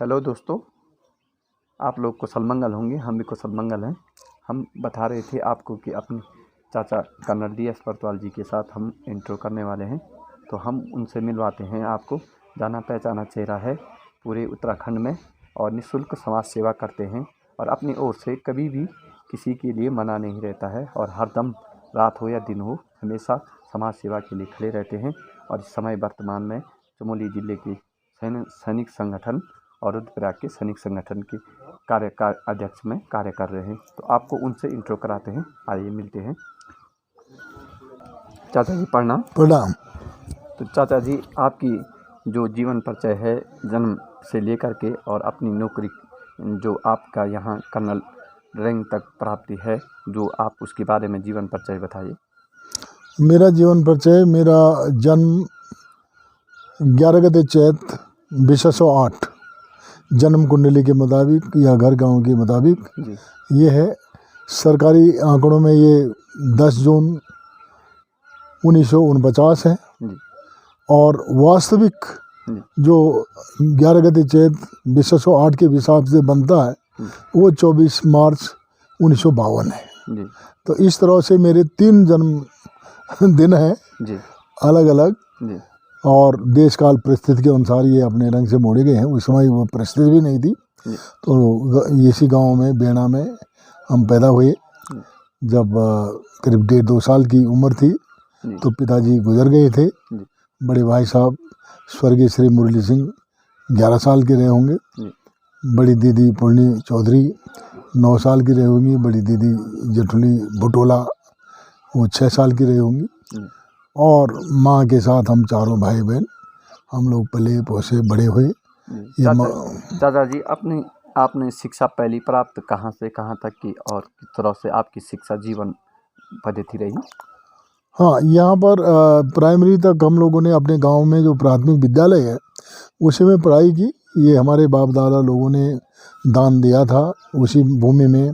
Hello दोस्तों, आप लोग कुशल मंगल होंगे। हम भी कुशल मंगल हैं। हम बता रहे थे आपको कि अपने चाचा कर्नल DS बरतवाल जी के साथ हम इंट्रो करने वाले हैं, तो हम उनसे मिलवाते हैं आपको। जाना पहचाना चेहरा है पूरे उत्तराखंड में और निःशुल्क समाज सेवा करते हैं और अपनी ओर से कभी भी किसी के लिए मना नहीं रहता है और हरदम रात हो या दिन हो हमेशा समाज सेवा के लिए खड़े रहते हैं। और इस समय वर्तमान में चमोली जिले के सैनिक संगठन और रुद्रप्रयाग के सैनिक संगठन के अध्यक्ष में कार्य कर रहे हैं। तो आपको उनसे इंट्रो कराते हैं, आइए मिलते हैं। चाचा जी प्रणाम। प्रणाम। तो चाचा जी, आपकी जो जीवन परिचय है जन्म से लेकर के और अपनी नौकरी जो आपका यहाँ कर्नल रैंक तक प्राप्ति है, जो आप उसके बारे में जीवन परिचय बताइए। मेरा जीवन परिचय, मेरा जन्म 11 गते चैत 2008 जन्म कुंडली के मुताबिक या घर गांव के मुताबिक ये है। सरकारी आंकड़ों में ये 10 जून 1949 है और वास्तविक जो 11 गते चैत 2008 के हिसाब से बनता है वो 24 मार्च 1952 है। तो इस तरह से मेरे 3 जन्म दिन हैं अलग अलग और देश काल परिस्थिति के अनुसार ये अपने रंग से मोड़े गए हैं। उस समय वो परिस्थिति भी नहीं थी। तो इसी गांव में बेड़ा में हम पैदा हुए। जब करीब 1.5-2 साल की उम्र थी तो पिताजी गुजर गए थे। बड़े भाई साहब स्वर्गीय श्री मुरली सिंह 11 साल के रहे होंगे। बड़ी दीदी पूर्णी चौधरी 9 साल की रही होंगी। बड़ी दीदी जेठुली भुटोला वो 6 साल की रही होंगी। और माँ के साथ हम चारों भाई बहन हम लोग पले पोसे बड़े हुए। चाचा जी, आपने शिक्षा पहली प्राप्त कहाँ से कहाँ तक की और किस तरह से आपकी शिक्षा जीवन पद्धति रही? हाँ, यहाँ पर प्राइमरी तक हम लोगों ने अपने गांव में जो प्राथमिक विद्यालय है उसी में पढ़ाई की। ये हमारे बाप दादा लोगों ने दान दिया था। उसी भूमि में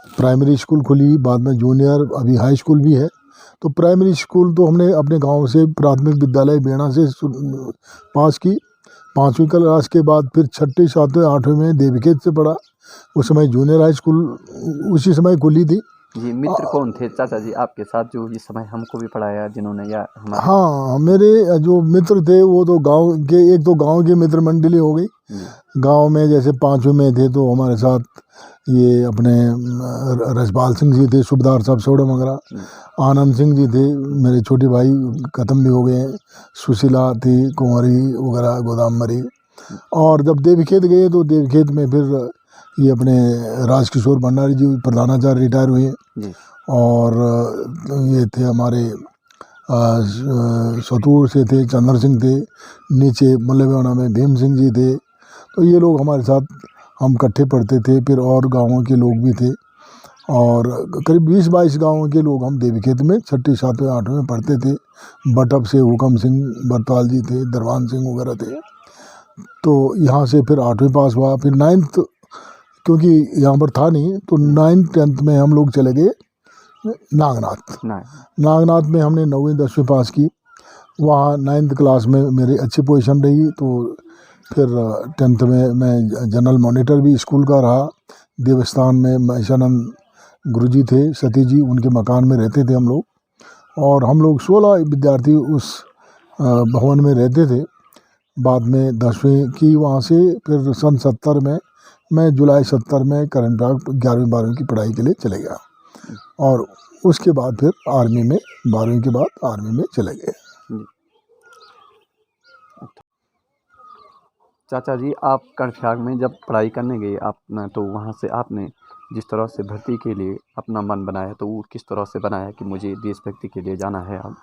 प्राइमरी स्कूल खुली, बाद में जूनियर, अभी हाई स्कूल भी है। तो प्राइमरी स्कूल तो हमने अपने गांव से प्राथमिक विद्यालय बेड़ा से पास की। 5वीं क्लास के बाद फिर 6ठी 7वीं 8वीं में देवीखेत से पढ़ा। उस समय जूनियर हाई स्कूल उसी समय खुली थी। ये मित्र कौन थे चाचा जी आपके साथ जो इस समय हमको भी पढ़ाया जिन्होंने या हमारे? हाँ, मेरे जो मित्र थे वो तो गांव के, एक तो गांव की मित्र मंडली हो गई। गांव में जैसे 5वीं में थे तो हमारे साथ ये अपने रजपाल सिंह जी थे, सुबेदार साहब सोड़ा मंगरा, आनंद सिंह जी थे, मेरे छोटे भाई ख़त्म भी हो गए, सुशीला थी, कुंवरी वगैरह, गोदामरी। और जब देवीखेत गए तो देवीखेत में फिर ये अपने राजकिशोर भंडारी जी प्रधानाचार्य रिटायर हुए। और ये थे हमारे सतूर से थे, चंद्र सिंह थे, नीचे मल्लवेवाना में भीम सिंह जी थे। तो ये लोग हमारे साथ हम इकट्ठे पढ़ते थे। फिर और गाँवों के लोग भी थे और करीब 20-22 गाँवों के लोग हम देवीखेत में 6ठी 7वीं 8वीं में पढ़ते थे। बटप से हुकम सिंह बरतवाल जी थे, दरबान सिंह वगैरह थे। तो यहाँ से फिर 8वीं पास हुआ। फिर 9th, क्योंकि यहाँ पर था नहीं, तो 9th 10th में हम लोग चले गए नागनाथ में हमने 9वीं 10वीं पास की। वहाँ 9th क्लास में मेरी अच्छी पोजीशन रही। तो फिर 10th में मैं जनरल मॉनिटर भी स्कूल का रहा। देवस्थान में महेशानंद गुरुजी थे, सती जी, उनके मकान में रहते थे हम लोग। और हम लोग 16 विद्यार्थी उस भवन में रहते थे। बाद में 10वीं की वहाँ से। फिर सन 70 में मैं जुलाई 70 में करंट 11वीं 12वीं की पढ़ाई के लिए चले गया। और उसके बाद फिर आर्मी में 12वीं के बाद आर्मी में चले गए। चाचा जी, आप करछाग में जब पढ़ाई करने गए आप तो वहाँ से आपने जिस तरह से भर्ती के लिए अपना मन बनाया, तो वो किस तरह से बनाया कि मुझे देशभक्ति के लिए जाना है अब?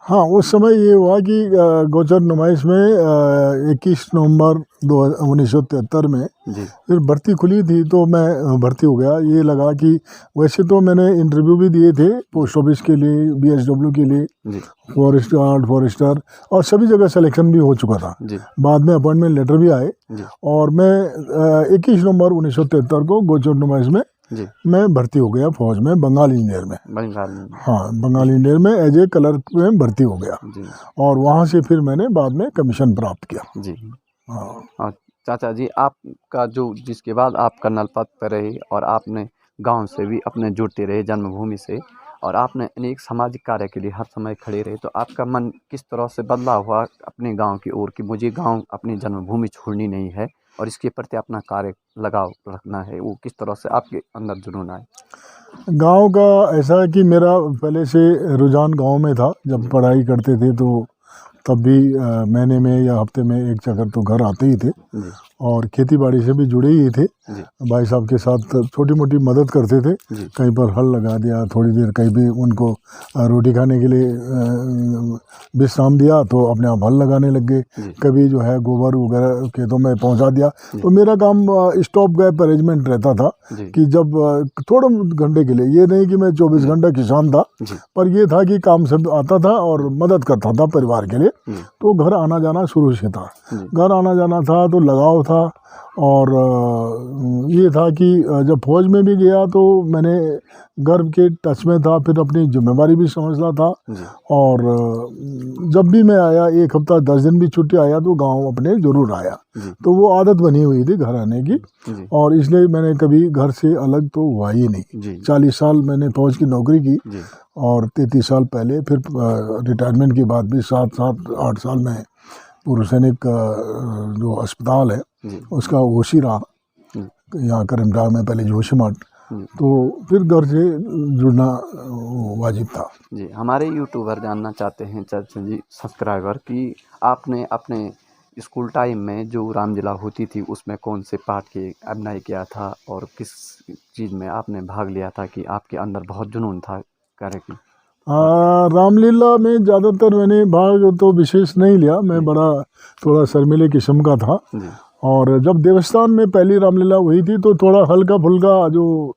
हाँ, उस समय ये हुआ कि गोचर नुमाइश में 21 नवंबर 1973 में फिर भर्ती खुली थी। तो मैं भर्ती हो गया। ये लगा कि वैसे तो मैंने इंटरव्यू भी दिए थे पोस्ट ऑफिस के लिए, BSW के लिए, फॉरेस्ट गार्ड, फॉरेस्टर, और सभी जगह सिलेक्शन भी हो चुका था। बाद में अपॉइंटमेंट लेटर भी आए और मैं 21 नवंबर 1973 को गोचर नुमाइश में मैं भर्ती हो गया फौज में, बंगाल इंजीनियर में। हाँ, बंगाल इंजीनियर में एज ए क्लर्क में भर्ती हो गया। और वहाँ से फिर मैंने बाद में कमीशन प्राप्त किया। जी हाँ। चाचा जी, आपका जो जिसके बाद आप कर्नल पद पर रहे और आपने गांव से भी अपने जुड़ते रहे जन्मभूमि से, और आपने अनेक सामाजिक कार्य के लिए हर समय खड़े रहे, तो आपका मन किस तरह से बदला हुआ अपने गांव की ओर कि मुझे गांव अपनी जन्मभूमि छोड़नी नहीं है और इसके प्रति अपना कार्य लगाव रखना है, वो किस तरह से आपके अंदर जुनून आए? गांव का ऐसा है कि मेरा पहले से रुझान गांव में था। जब पढ़ाई करते थे तो तब भी महीने में या हफ्ते में एक चक्कर तो घर आते ही थे, जी और खेती बाड़ी से भी जुड़े ही थे। जी भाई साहब के साथ छोटी मोटी मदद करते थे। जी कहीं पर हल लगा दिया, थोड़ी देर कहीं भी उनको रोटी खाने के लिए विश्राम दिया तो अपने आप हल लगाने लग गए। जी कभी जो है गोबर वगैरह खेतों में पहुंचा दिया। तो मेरा काम स्टॉप गैप अरेंजमेंट रहता था जी कि जब थोड़े घंटे के लिए, ये नहीं कि मैं 24 घंटा किसान था, जी पर ये था कि काम सब आता था और मदद करता था परिवार के लिए। जी तो घर आना जाना शुरू से था, जी घर आना जाना था तो लगाव था। और ये था कि जब फौज में भी गया तो मैंने घर के टच में था, फिर अपनी जिम्मेवारी भी समझता था। जी और जब भी मैं आया, एक हफ्ता 10 दिन भी छुट्टी आया तो गांव अपने ज़रूर आया। जी तो वो आदत बनी हुई थी घर आने की, जी और इसलिए मैंने कभी घर से अलग तो हुआ ही नहीं। जी 40 साल मैंने फौज की नौकरी की, जी और 33 साल पहले फिर रिटायरमेंट के बाद भी 7-8 साल में पूर्व सैनिक जो अस्पताल है जी उसका ओसी रहा, जी यहाँ करीमबाग में, पहले जोशीमठ। जी तो फिर घर से जुड़ना वाजिब था। जी। हमारे यूट्यूबर जानना चाहते हैं चाचा जी, सब्सक्राइबर, कि आपने अपने स्कूल टाइम में जो रामलीला होती थी उसमें कौन से पार्ट के अभिनय किया था और किस चीज़ में आपने भाग लिया था कि आपके अंदर बहुत जुनून था कार्य की? रामलीला में ज़्यादातर मैंने भाग तो विशेष नहीं लिया। मैं बड़ा थोड़ा शर्मीले किस्म का था। जी और जब देवस्थान में पहली रामलीला हुई थी तो थोड़ा हल्का फुल्का जो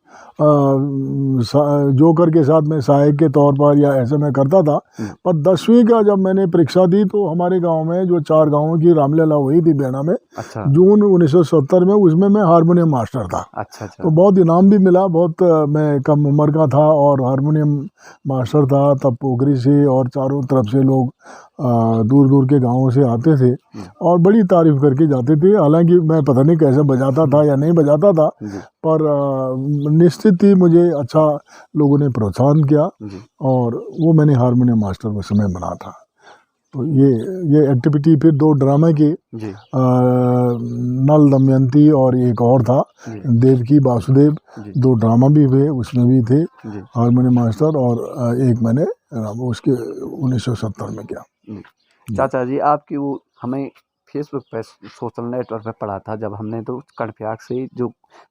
जोकर के साथ में सहायक के तौर पर या ऐसे में करता था। पर 10वीं का जब मैंने परीक्षा दी तो हमारे गांव में जो 4 गांवों की रामलीला हुई थी बेना में, अच्छा जून 1970 में, उसमें मैं हारमोनियम मास्टर था। अच्छा अच्छा तो बहुत इनाम भी मिला। बहुत मैं कम उम्र का था और हारमोनियम मास्टर था। तब पोखरी से और चारों तरफ से लोग दूर दूर के गांवों से आते थे और बड़ी तारीफ करके जाते थे। हालांकि मैं पता नहीं कैसे बजाता था या नहीं बजाता था, जी पर निश्चित ही मुझे अच्छा लोगों ने प्रोत्साहन किया, जी और वो मैंने हारमोनियम मास्टर उस समय बना था। तो ये एक्टिविटी फिर 2 ड्रामे की, जी नल दमयंती और एक और था जी देवकी वासुदेव, जी 2 ड्रामा भी हुए, उसमें भी थे जी हारमोनियम मास्टर। और एक मैंने उसके 1970 में किया। जी। चाचा जी, आपकी वो हमें फेसबुक पे सोशल नेटवर्क पे पढ़ा था जब हमने, तो कर्णप्रयाग से जो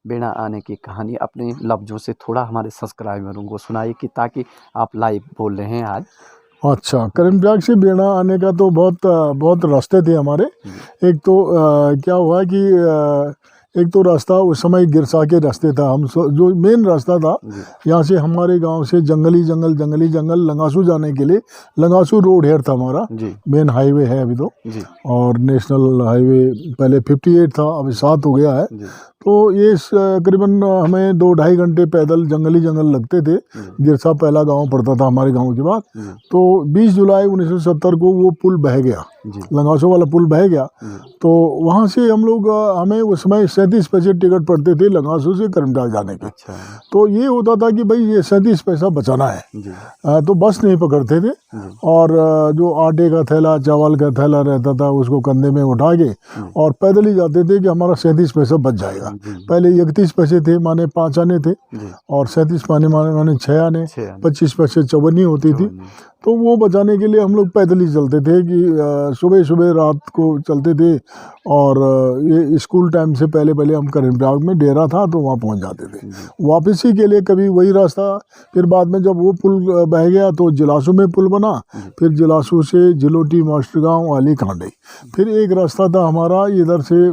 बेड़ा आने की कहानी अपने लफ्जों से थोड़ा हमारे सब्सक्राइबरों को सुनाई, कि ताकि आप लाइव बोल रहे हैं आज। अच्छा, करीमबाग से बेड़ा आने का तो बहुत रास्ते थे हमारे। एक तो क्या हुआ कि एक तो रास्ता उस समय गिरसा के रास्ते था। जो मेन रास्ता था, यहाँ से हमारे गांव से जंगली जंगल लंगासू जाने के लिए, लंगासू रोड हेयर था हमारा, जी मेन हाईवे है अभी तो। जी और नेशनल हाईवे पहले 58 था, अभी 7 हो गया है। जी तो ये करीबन हमें 2-2.5 घंटे पैदल जंगल लगते थे। गिरसा पहला गांव पड़ता था हमारे गांव के बाद। तो 20 जुलाई 1970 को वो पुल बह गया, लंगासो वाला पुल बह गया। तो वहाँ से हम लोग, हमें उस समय 37 पैसे टिकट पड़ते थे लंगासो से करीमबाग जाने के। अच्छा तो ये होता था कि भाई ये 37 पैसा बचाना है, जी तो बस नहीं पकड़ते थे। और जो आटे का थैला, चावल का थैला रहता था उसको कंधे में उठा के और पैदल ही जाते थे कि हमारा 37 पैसा बच जाएगा। पहले 31 पैसे थे, माने 5 आने थे, और 37 माने 6 आने, 25 पैसे चवन्नी होती थी। तो वो बचाने के लिए हम लोग पैदल ही चलते थे कि सुबह सुबह रात को चलते थे। और ये स्कूल टाइम से पहले हम करीमबाग में डेरा था तो वहाँ पहुँच जाते थे। वापसी के लिए कभी वही रास्ता। फिर बाद में जब वो पुल बह गया तो जिलासू में पुल बना, फिर जिलासू से जिलोटी मास्टर गाँव आली कांडे। फिर एक रास्ता था हमारा इधर से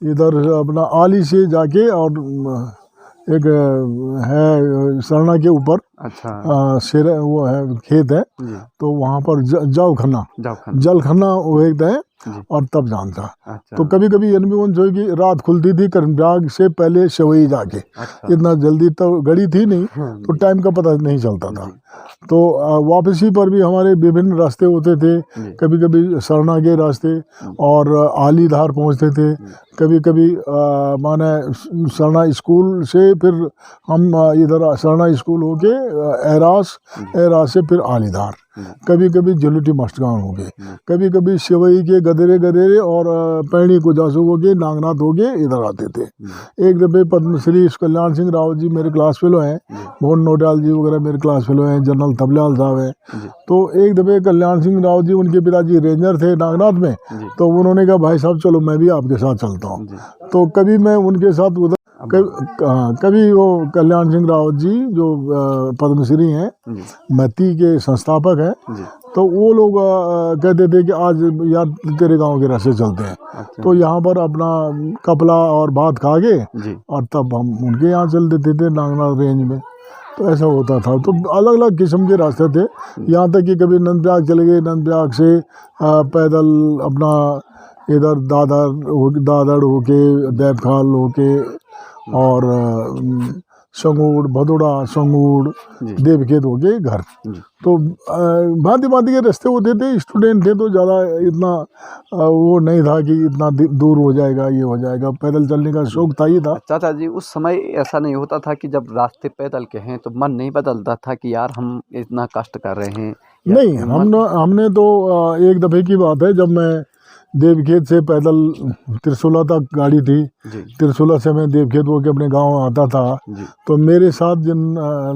इधर अपना आली से जाके, और एक है सरना के ऊपर, अच्छा शेर वो है खेत है, तो वहाँ पर जलखन्ना वो एक है। जी। और तब जानता। अच्छा। तो कभी कभी ये भी जो है कि रात खुलती थी कर्मबाग से पहले सवई जाके, अच्छा। इतना जल्दी तो गड़ी थी नहीं, हाँ, तो जी। टाइम का पता नहीं चलता था। जी। तो वापसी पर भी हमारे विभिन्न रास्ते होते थे, जी। कभी कभी सरना के रास्ते और आलीधार पहुंचते थे, कभी कभी माने सरना स्कूल से फिर हम इधर सरना स्कूल होके एरास से फिर आलीधार, कभी कभी जलूटी मस्टगांव हो गए, कभी कभी सिवई के गदेरे गदेरे और पैणी को जासू हो गए, नागनाथ हो गए, इधर आते थे। एक दफे पद्मश्री कल्याण सिंह रावत जी मेरे क्लास फेलो हैं, मोहन नोटियाल जी वगैरह मेरे क्लास फेलो हैं, जनरल तबलाल साहब हैं। तो एक दफे कल्याण सिंह रावत जी, उनके पिताजी रेंजर थे नागनाथ में, तो उन्होंने कहा भाई साहब चलो मैं भी आपके साथ चलता हूँ। तो कभी मैं उनके साथ उधर, कभी वो कल्याण सिंह रावत जी जो पद्मश्री हैं, मती के संस्थापक हैं, तो वो लोग कहते थे कि आज यार तेरे गांव के रास्ते चलते हैं। अच्छा। तो यहाँ पर अपना कपला और भात खा के जी। और तब हम उनके यहाँ चल देते थे नागनाथ रेंज में। तो ऐसा होता था। तो अलग अलग किस्म के रास्ते थे, यहाँ तक कि कभी नंदप्रयाग चले गए, नंदप्रयाग से पैदल अपना इधर दादर होके, देवखाल होके और संगूड़, भदोड़ा, संगूड़, देवखेत हो गए घर। तो भांति भांति के रास्ते होते थे। स्टूडेंट थे तो ज़्यादा इतना वो नहीं था कि इतना दूर हो जाएगा, ये हो जाएगा। पैदल चलने का शौक था ही था। चाचा जी उस समय ऐसा नहीं होता था कि जब रास्ते पैदल के हैं तो मन नहीं बदलता था कि यार हम इतना कष्ट कर रहे हैं? नहीं, हमने तो एक दफ़े की बात है, जब मैं देवखेत से पैदल त्रिशूला तक गाड़ी थी, त्रिशूला से मैं देवखेत होके अपने गांव आता था। तो मेरे साथ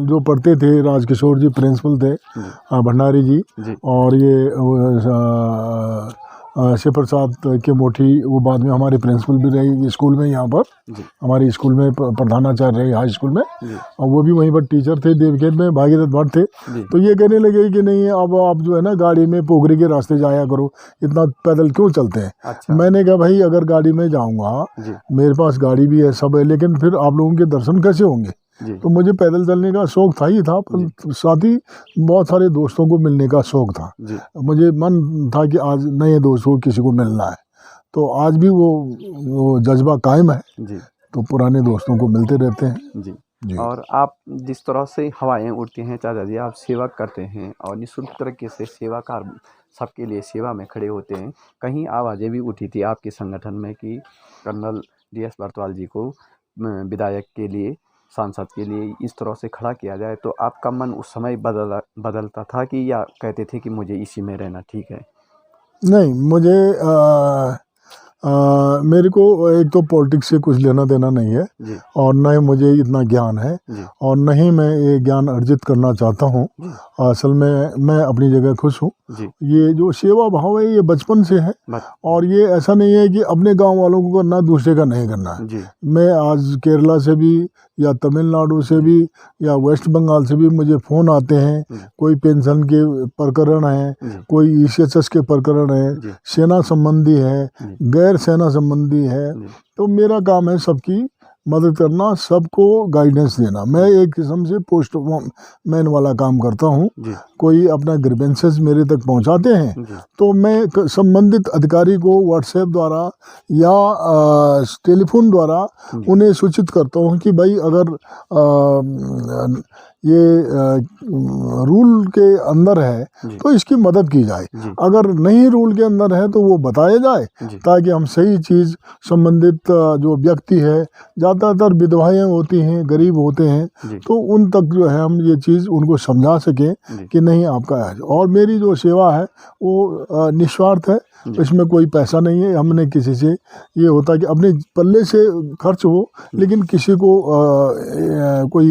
जो पढ़ते थे, राजकिशोर जी प्रिंसिपल थे, भंडारी जी, और ये शिव प्रसाद के मोठी, वो बाद में हमारे प्रिंसिपल भी रही स्कूल में, यहाँ पर हमारे स्कूल में प्रधानाचार्य रहे हाई स्कूल में, और वो भी वहीं पर टीचर थे देवखेत में, भागीरथ भट्ट थे। तो ये कहने लगे कि नहीं, अब आप जो है ना गाड़ी में पोखरी के रास्ते जाया करो, इतना पैदल क्यों चलते हैं? अच्छा। मैंने कहा भाई अगर गाड़ी में जाऊँगा, मेरे पास गाड़ी भी है, सब है, लेकिन फिर आप लोगों के दर्शन कैसे होंगे? तो मुझे पैदल चलने का शौक था ही था, पर साथ ही बहुत सारे दोस्तों को मिलने का शौक था। मुझे मन था कि आज नए दोस्तों को किसी को मिलना है, तो आज भी वो जज्बा कायम है। तो पुराने दोस्तों को मिलते रहते हैं। जी। और आप जिस तरह से हवाएं उड़ती हैं चाचा जी, आप सेवा करते हैं और निःशुल्क तरीके से सेवाकार सबके लिए सेवा में खड़े होते हैं। कहीं आवाज़ें भी उठी थी आपके संगठन में कि कर्नल DS बरतवाल जी को विधायक के लिए, सांसद के लिए इस तरह से खड़ा किया जाए, तो आपका मन उस समय बदलता था कि या कहते थे कि मुझे इसी में रहना ठीक है? नहीं, मुझे मेरे को एक तो पॉलिटिक्स से कुछ लेना देना नहीं है, और न ही मुझे इतना ज्ञान है, और न ही मैं ये ज्ञान अर्जित करना चाहता हूँ। असल में मैं अपनी जगह खुश हूँ। ये जो सेवा भाव है ये बचपन से है, और ये ऐसा नहीं है कि अपने गांव वालों को करना, दूसरे का नहीं करना है। मैं आज केरला से भी या तमिलनाडु से भी या वेस्ट बंगाल से भी मुझे फ़ोन आते हैं, कोई पेंशन के प्रकरण है, कोई ECHS के प्रकरण है, सेना संबंधी है, गैर सेना संबंधी है। तो मेरा काम है सबकी मदद करना, सबको गाइडेंस देना। मैं एक किस्म से पोस्ट मैन वाला काम करता हूँ। कोई अपना ग्रीवेंसेस मेरे तक पहुँचाते हैं, तो मैं संबंधित अधिकारी को व्हाट्सएप द्वारा या टेलीफोन द्वारा उन्हें सूचित करता हूँ कि भाई अगर ये रूल के अंदर है तो इसकी मदद की जाए, अगर नहीं रूल के अंदर है तो वो बताया जाए, ताकि हम सही चीज़ संबंधित जो व्यक्ति है, ज़्यादातर विधवाएं होती हैं, गरीब होते हैं, तो उन तक जो है हम ये चीज़ उनको समझा सकें कि नहीं आपका है। और मेरी जो सेवा है वो निस्वार्थ है, इसमें कोई पैसा नहीं है। हमने किसी से, ये होता कि अपने पल्ले से खर्च हो, लेकिन किसी को कोई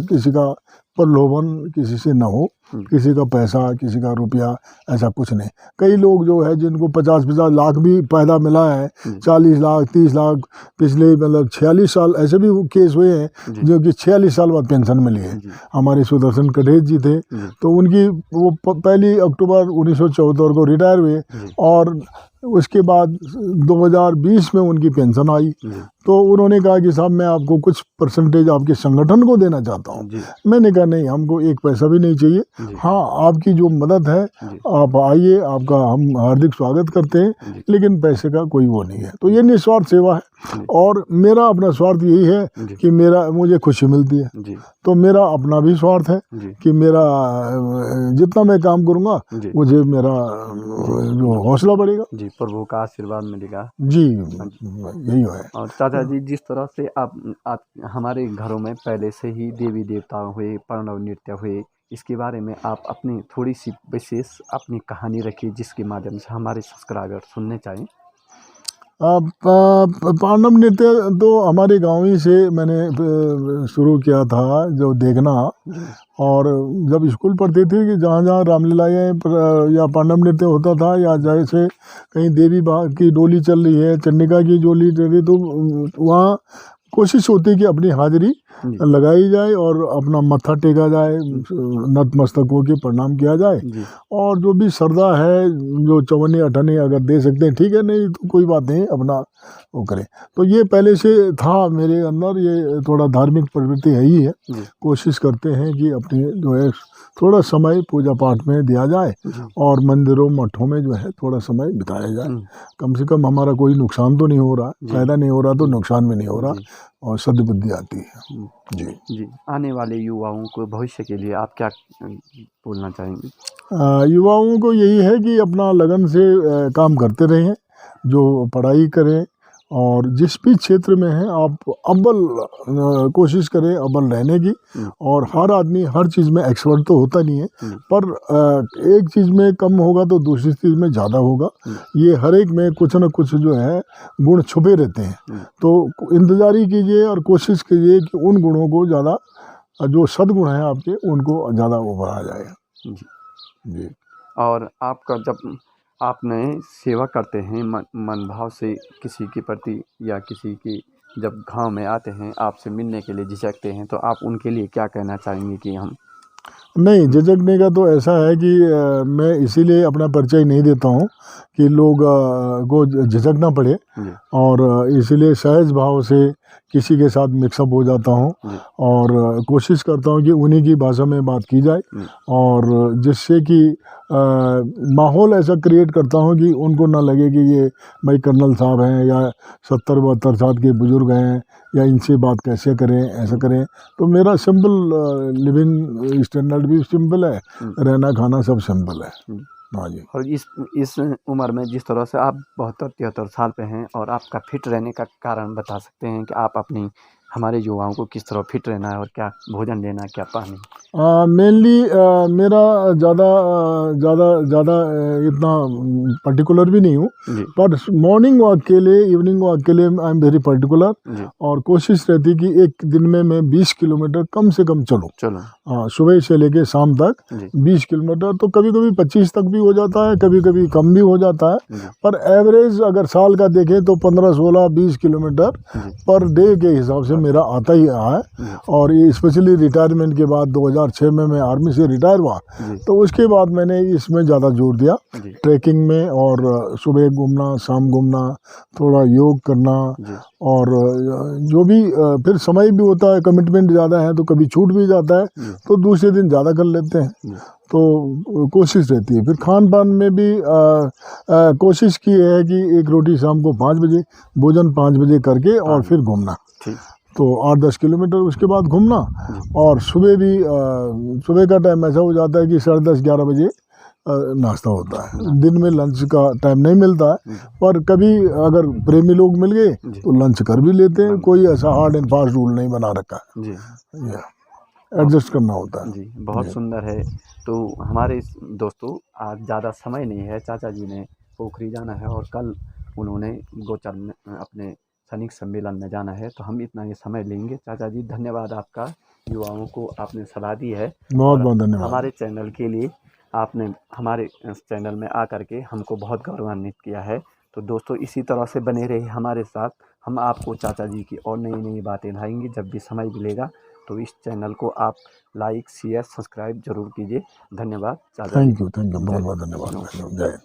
किसी का प्रलोभन किसी से ना हो, किसी का पैसा, किसी का रुपया, ऐसा कुछ नहीं। कई लोग जो है जिनको 50-50 लाख भी पैदा मिला है, 40 लाख 30 लाख, पिछले मतलब 46 साल ऐसे भी केस हुए हैं जो कि 46 साल बाद पेंशन मिली है। हमारे सुदर्शन कढ़ेज जी थे, तो उनकी वो 1 अक्टूबर 1974 को रिटायर हुए, और उसके बाद 2020 में उनकी पेंशन आई, जी तो उन्होंने कहा कि साहब मैं आपको कुछ परसेंटेज आपके संगठन को देना चाहता हूँ। जी मैंने कहा नहीं, हमको एक पैसा भी नहीं चाहिए। जी हाँ, आपकी जो मदद है जी आप आइए, आपका हम हार्दिक स्वागत करते हैं, जी लेकिन पैसे का कोई वो नहीं है। तो ये निस्वार्थ सेवा है, जी और मेरा अपना स्वार्थ यही है जी कि मुझे खुशी मिलती है, जी तो मेरा अपना भी स्वार्थ है जी कि मेरा जितना मैं काम करूँगा जी मुझे मेरा जो हौसला बढ़ेगा। जी प्रभु का आशीर्वाद मिलेगा। जी, हाँ जी। यही है। और चाचा जी, जिस तरह से आप हमारे घरों में पहले से ही देवी देवता हुए, प्रणव नृत्य हुए, इसके बारे में आप अपनी थोड़ी सी विशेष अपनी कहानी रखिए, जिसके माध्यम से हमारे सब्सक्राइबर सुनने चाहें। पांडव नृत्य तो हमारे गांव ही से मैंने शुरू किया था जो देखना। जी और जब स्कूल पढ़ते थे कि जहाँ जहाँ रामलीलाएँ या पांडव नृत्य होता था, या जैसे कहीं देवी की डोली चल रही है, चंडिका की डोली चल रही है, तो वहाँ कोशिश होती है कि अपनी हाजिरी जी लगाई जाए और अपना मत्था टेका जाए, नतमस्तक होकर प्रणाम किया जाए। जी और जो भी श्रद्धा है, जो चवन्नी अठन्नी अगर दे सकते हैं ठीक है, नहीं तो कोई बात नहीं, अपना वो करें। तो ये पहले से था मेरे अंदर, ये थोड़ा धार्मिक प्रवृत्ति है ही है। जी कोशिश करते हैं कि अपनी जो है थोड़ा समय पूजा पाठ में दिया जाए, जी और मंदिरों मठों में जो है थोड़ा समय बिताया जाए। हम्म, कम से कम हमारा कोई नुकसान तो नहीं हो रहा, जी फायदा नहीं हो रहा तो नुकसान भी नहीं हो रहा, जी और सद्बुद्धि आती है। हम्म, जी। जी। आने वाले युवाओं को भविष्य के लिए आप क्या बोलना चाहेंगे? युवाओं को यही है कि अपना लगन से काम करते रहें, जो पढ़ाई करें, और जिस भी क्षेत्र में हैं आप अव्वल कोशिश करें अव्वल रहने की। और हर आदमी हर चीज़ में एक्सपर्ट तो होता नहीं है, पर एक चीज़ में कम होगा तो दूसरी चीज़ में ज़्यादा होगा। ये हर एक में कुछ न कुछ जो है गुण छुपे रहते हैं। तो इंतज़ारी कीजिए और कोशिश कीजिए कि उन गुणों को ज़्यादा, जो सद्गुण हैं आपके, उनको ज़्यादा उभरा जाए। जी जी। और आपका जब आपने सेवा करते हैं मन भाव से किसी के प्रति, या किसी की जब गाँव में आते हैं आपसे मिलने के लिए झिझकते हैं, तो आप उनके लिए क्या कहना चाहेंगे कि हम? नहीं, झिझकने का तो ऐसा है कि मैं इसीलिए अपना परिचय नहीं देता हूँ कि लोग को झिझक ना पड़े, जी और इसीलिए सहज भाव से किसी के साथ मिक्सअप हो जाता हूँ, जी और कोशिश करता हूँ कि उन्हीं की भाषा में बात की जाए, जी और जिससे कि माहौल ऐसा क्रिएट करता हूँ कि उनको ना लगे कि ये भाई कर्नल साहब हैं या 70-72 साल के बुज़ुर्ग हैं, या इनसे बात कैसे करें, ऐसा करें। तो मेरा सिंपल लिविंग स्टैंडर्ड भी सिंपल है, रहना खाना सब सिंपल है। जी। हाँ जी। और इस उम्र में जिस तरह से आप 72-73 साल पे हैं, और आपका फिट रहने का कारण बता सकते हैं कि आप अपनी हमारे युवाओं को किस तरह फिट रहना है, और क्या भोजन लेना है, क्या पानी? मेनली मेरा ज़्यादा ज़्यादा इतना पर्टिकुलर भी नहीं हूँ, जी पर मॉर्निंग वॉक के लिए, इवनिंग वॉक के लिए आई एम वेरी पर्टिकुलर। जी और कोशिश रहती कि एक दिन में मैं 20 किलोमीटर कम से कम चलूँ। चलो। हाँ, सुबह से लेके शाम तक जी 20 किलोमीटर, तो कभी कभी 25 तक भी हो जाता है, कभी कभी कम भी हो जाता है, जी पर एवरेज अगर साल का देखें तो 15-16-20 किलोमीटर जी पर डे के हिसाब से मेरा आता ही रहा है। जी और ये स्पेशली रिटायरमेंट के बाद 2006 में मैं आर्मी से रिटायर हुआ, जी तो उसके बाद मैंने इसमें ज़्यादा जोर दिया, जी ट्रैकिंग में, और सुबह घूमना, शाम घूमना, थोड़ा योग करना, जी और जो भी फिर समय भी होता है, कमिटमेंट ज़्यादा है तो कभी छूट भी जाता है, जी तो दूसरे दिन ज़्यादा कर लेते हैं। जी तो कोशिश रहती है। फिर खान पान में भी कोशिश की है कि एक रोटी शाम को 5 बजे, भोजन 5 बजे करके, और फिर घूमना। ठीक। तो 8-10 किलोमीटर उसके बाद घूमना। जी और सुबह भी सुबह का टाइम ऐसा हो जाता है कि 10:30-11 बजे नाश्ता होता है। दिन में लंच का टाइम नहीं मिलता है, पर कभी अगर प्रेमी लोग मिल गए जी तो लंच कर भी लेते हैं। कोई ऐसा हार्ड एंड फास्ट रूल नहीं बना रखा जी है, एडजस्ट करना होता है। जी बहुत सुंदर है। तो हमारे दोस्तों, आज ज़्यादा समय नहीं है, चाचा जी ने पोखरी जाना है, और कल उन्होंने गोचर में अपने सैनिक सम्मेलन में जाना है, तो हम इतना ये समय लेंगे। चाचा जी धन्यवाद आपका, युवाओं को आपने सलाह दी है, बहुत और बहुत धन्यवाद। हमारे चैनल के लिए आपने हमारे चैनल में आकर के हमको बहुत गौरवान्वित किया है। तो दोस्तों, इसी तरह से बने रहे हमारे साथ, हम आपको चाचा जी की और नई नई बातें लाएंगे जब भी समय मिलेगा। तो इस चैनल को आप लाइक, शेयर, सब्सक्राइब जरूर कीजिए। धन्यवाद चाचा जी। थैंक यू, बहुत बहुत धन्यवाद। जय हिंद।